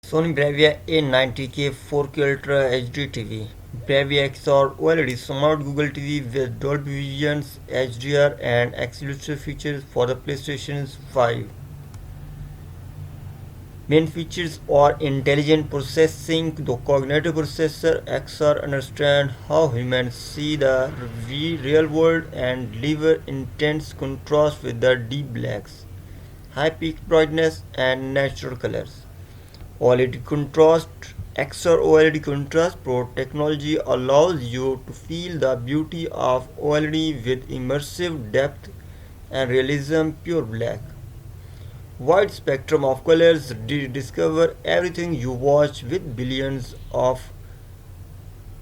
Sony Bravia A90K 4K Ultra HD TV. Bravia XR OLED Smart Google TV with Dolby Vision, HDR and exclusive features for the PlayStation 5. Main features are intelligent processing. The cognitive processor XR understands how humans see the real world and deliver intense contrast with the deep blacks, high peak brightness and natural colors. OLED contrast. XR OLED Contrast Pro technology allows you to feel the beauty of OLED with immersive depth and realism. Pure black, wide spectrum of colors. Discover everything you watch with billions of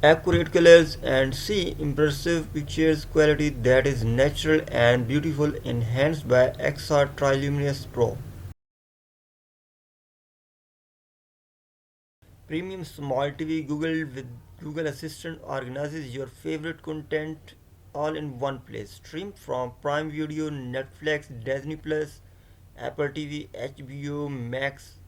accurate colors and see impressive pictures quality that is natural and beautiful, enhanced by XR Triluminous Pro. Premium Smart TV. Google Assistant organizes your favorite content all in one place. Stream from Prime Video, Netflix, Disney Plus, Apple TV, HBO Max,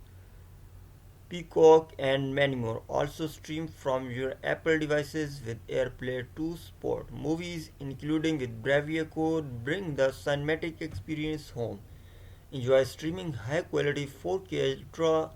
Peacock, and many more. Also stream from your Apple devices with AirPlay 2 support. Movies, including with Bravia Code, bring the cinematic experience home. Enjoy streaming high quality 4K ultra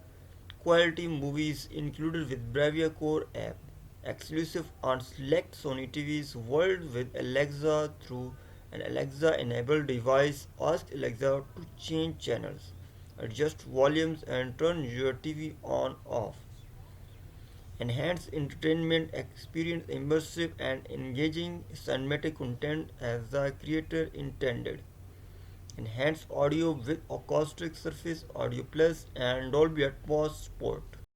quality movies included with Bravia Core app. Exclusive on select Sony TVs world with Alexa through an Alexa enabled device. Ask Alexa to change channels, adjust volumes and turn your TV on off. Enhance entertainment experience, immersive and engaging cinematic content as the creator intended. Enhanced audio with acoustic surface, audio plus and Dolby Atmos support.